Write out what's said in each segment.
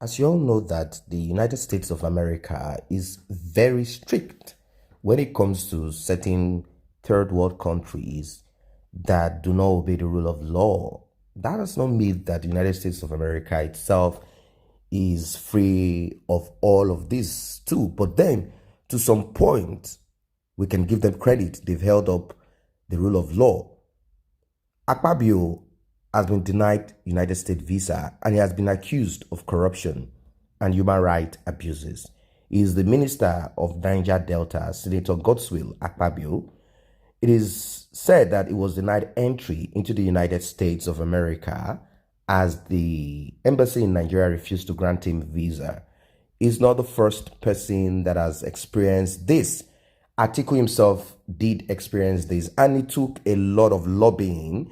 As you all know that the United States of America is very strict when it comes to certain third world countries that do not obey the rule of law. That does not mean that the United States of America itself is free of all of this too. But then, to some point, we can give them credit. They've held up the rule of law. Apkabio has been denied United States visa and he has been accused of corruption and human rights abuses. He is the Minister of Niger Delta, Senator Godswill Apkabio. It is said that he was denied entry into the United States of America as the embassy in Nigeria refused to grant him visa. He's not the first person that has experienced this. Atiku himself did experience this, and it took a lot of lobbying.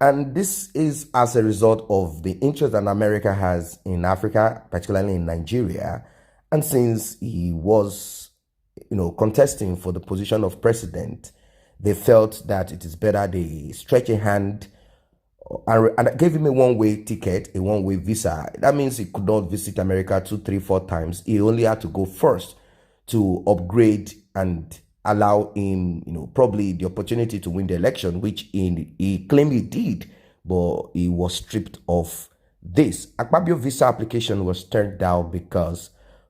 And this is as a result of the interest that America has in Africa, particularly in Nigeria. And since he was, contesting for the position of president, they felt that it is better they stretch a hand and gave him a one-way ticket, a one-way visa. That means he could not visit America 2, 3, 4 times. He only had to go first to upgrade and allow him, probably the opportunity to win the election, which he claimed he did, but he was stripped of this. Apkabio visa application was turned down because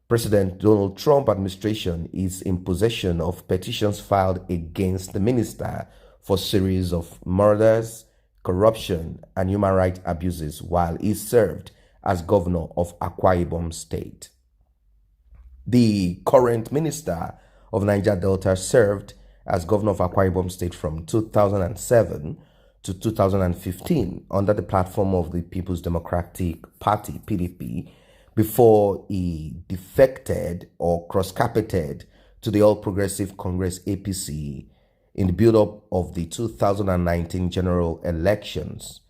President Donald Trump administration is in possession of petitions filed against the minister for series of murders, corruption, and human rights abuses while he served as governor of Akwa Ibom State. The current minister of Niger Delta served as governor of Akwa Ibom State from 2007 to 2015 under the platform of the People's Democratic Party, PDP, before he defected or cross-carpeted to the All Progressive Congress, APC, in the build-up of the 2019 general elections.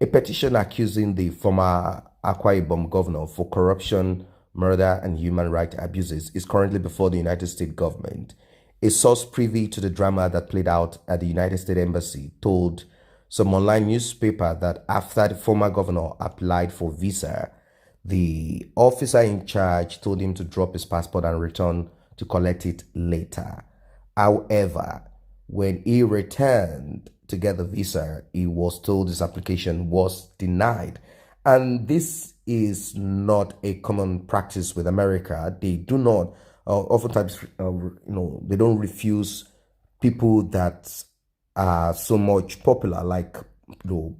A petition accusing the former Akwa Ibom governor for corruption, murder, and human rights abuses is currently before the United States government. A source privy to the drama that played out at the United States Embassy told some online newspaper that after the former governor applied for visa, the officer in charge told him to drop his passport and return to collect it later. However, when he returned to get the visa, he was told his application was denied. And this is not a common practice with America. They do not, oftentimes, they don't refuse people that are so much popular, like,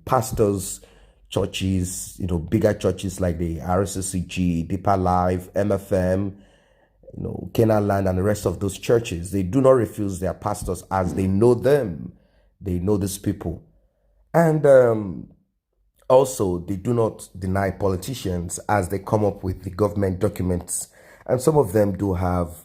pastors, churches, bigger churches like the RCCG, Deeper Life, MFM, Canaan Land, and the rest of those churches. They do not refuse their pastors as they know them. They know these people. And also, they do not deny politicians as they come up with the government documents. And some of them do have,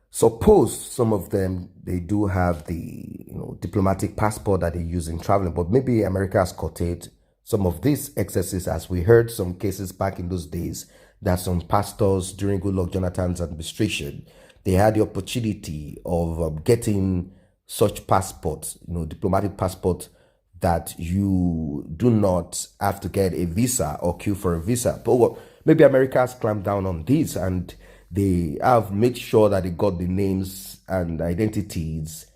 some of them, they do have the diplomatic passport that they use in traveling. But maybe America has curtailed some of these excesses, as we heard some cases back in those days that some pastors during Goodluck Jonathan's administration, they had the opportunity of getting such passports, diplomatic passport, that you do not have to get a visa or queue for a visa. But maybe America has clamped down on this and they have made sure that they got the names and identities,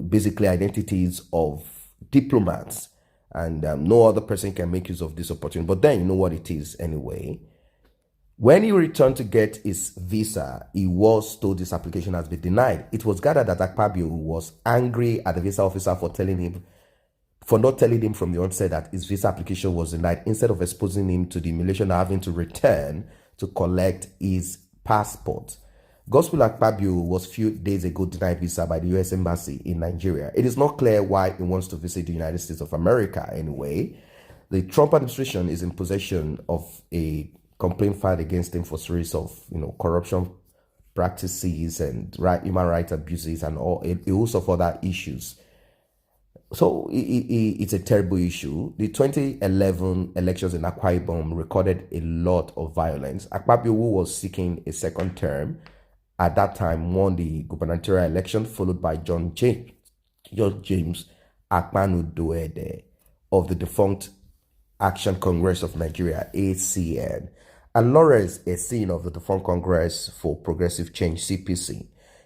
basically identities of diplomats, and no other person can make use of this opportunity. But then you know what it is anyway. When he returned to get his visa, he was told his application has been denied. It was gathered that Apkabio was angry at the visa officer for not telling him from the onset that his visa application was denied, instead of exposing him to the humiliation of having to return to collect his passport. Godswill Apkabio was few days ago denied visa by the US Embassy in Nigeria. It is not clear why he wants to visit the United States of America anyway. The Trump administration is in possession of a complaint filed against him for series of corruption practices and human rights abuses and a host of other issues. So it's a terrible issue. The 2011 elections in Akwa Ibom recorded a lot of violence. Apkabio, who was seeking a second term, at that time won the gubernatorial election, followed by John James Akpanu-Doede of the defunct Action Congress of Nigeria, ACN. N1ES, a scene of the defunct Congress for Progressive Change (CPC).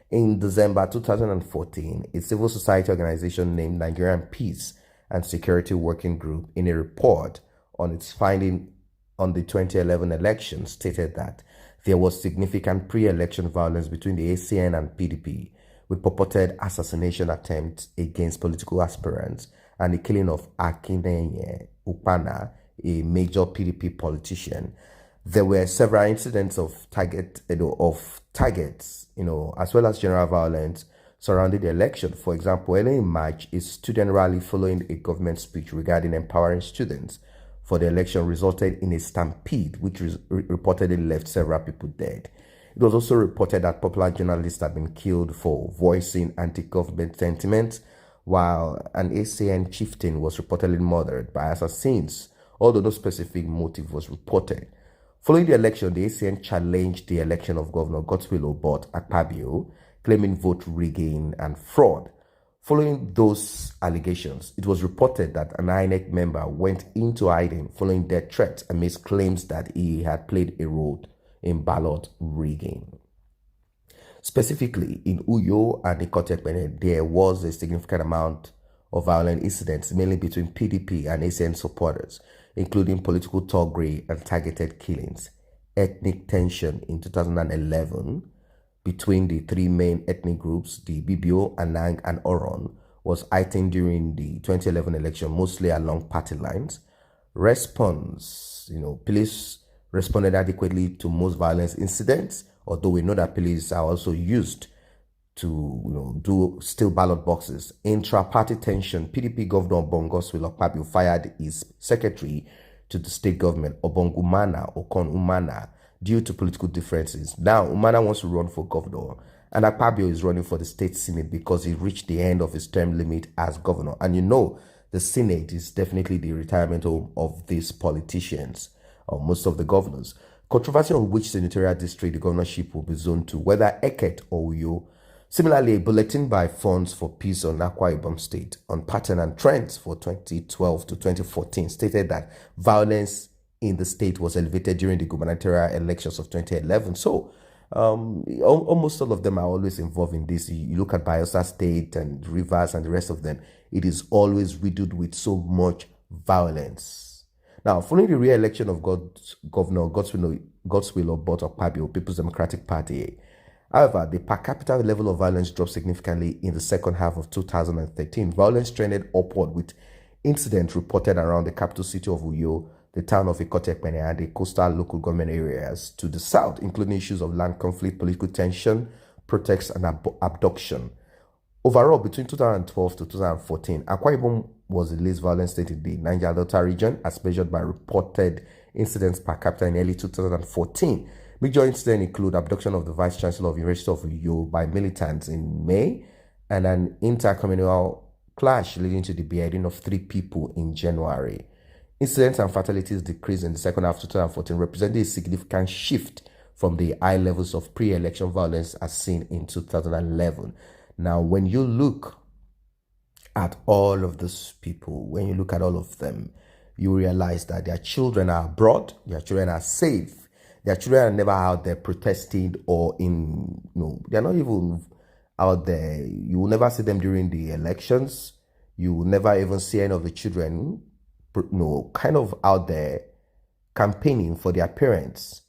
In December 2014, a civil society organization named Nigerian Peace and Security Working Group, in a report on its finding on the 2011 election, stated that there was significant pre-election violence between the ACN and PDP, with purported assassination attempts against political aspirants and the killing of Akinenye Upana, a major PDP politician. There were several incidents of targets, as well as general violence surrounding the election. For example, early in March, a student rally following a government speech regarding empowering students for the election resulted in a stampede, which reportedly left several people dead. It was also reported that popular journalists had been killed for voicing anti-government sentiments, while an ACN chieftain was reportedly murdered by assassins, although no specific motive was reported. Following the election, the ACN challenged the election of Governor Godswill Apkabio, claiming vote rigging and fraud. Following those allegations, it was reported that an INEC member went into hiding following death threats amidst claims that he had played a role in ballot rigging. Specifically, in Uyo and Ikotekpene, there was a significant amount of violent incidents, mainly between PDP and ACN supporters, including political thuggery and targeted killings. Ethnic tension in 2011 between the three main ethnic groups, the Bibio, Anang, and Oron, was heightened during the 2011 election, mostly along party lines. Police responded adequately to most violence incidents, although we know that police are also used to do steal ballot boxes. Intra-party tension, PDP Governor Godswill Apkabio fired his secretary to the state government, Okon Umana, due to political differences. Now, Umana wants to run for governor, and Apkabio is running for the state senate because he reached the end of his term limit as governor. And the senate is definitely the retirement home of these politicians, or most of the governors. Controversy on which senatorial district the governorship will be zoned to, whether Eket or Uyo. Similarly, a bulletin by Funds for Peace on Akwa Ibom State on pattern and trends for 2012 to 2014 stated that violence in the state was elevated during the gubernatorial elections of 2011. So, almost all of them are always involved in this. You look at Bayelsa State and Rivers and the rest of them, it is always riddled with so much violence. Now, following the re-election of Governor Godswill Apkabio, People's Democratic Party, however, the per capita level of violence dropped significantly in the second half of 2013. Violence trended upward, with incidents reported around the capital city of Uyo, the town of Ikotekpene, and the coastal local government areas to the south, including issues of land conflict, political tension, protests, and abduction. Overall, between 2012 to 2014, Akwa Ibom was the least violent state in the Niger Delta region, as measured by reported incidents per capita in early 2014. Major incidents include abduction of the Vice Chancellor of the University of Uyo by militants in May, and an intercommunal clash leading to the beheading of 3 people in January. Incidents and fatalities decreased in the second half of 2014, representing a significant shift from the high levels of pre-election violence as seen in 2011. Now, when you look at all of these people, when you look at all of them, you realize that their children are abroad, their children are safe, their children are never out there protesting or they're not even out there. You will never see them during the elections. You will never even see any of the children, kind of out there campaigning for their parents.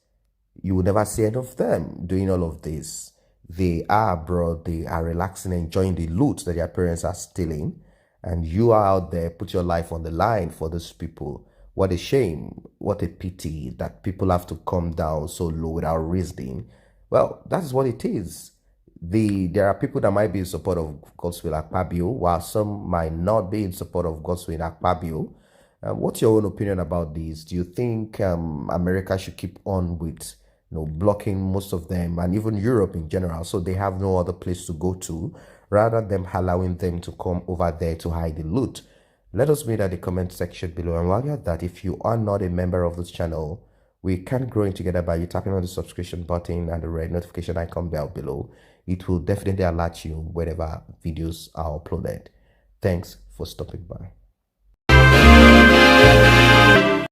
You will never see any of them doing all of this. They are abroad, they are relaxing, enjoying the loot that their parents are stealing, and you are out there, put your life on the line for those people. What a shame, what a pity that people have to come down so low without reasoning. Well, that's what it is. There are people that might be in support of Godswill Apkabio, while some might not be in support of Godswill Apkabio. What's your own opinion about this? Do you think America should keep on with blocking most of them, and even Europe in general, so they have no other place to go to, rather than allowing them to come over there to hide the loot? Let us meet at the comment section below. And while you're at that, if you are not a member of this channel, we can grow in together by you tapping on the subscription button and the red notification icon bell below. It will definitely alert you whenever videos are uploaded. Thanks for stopping by.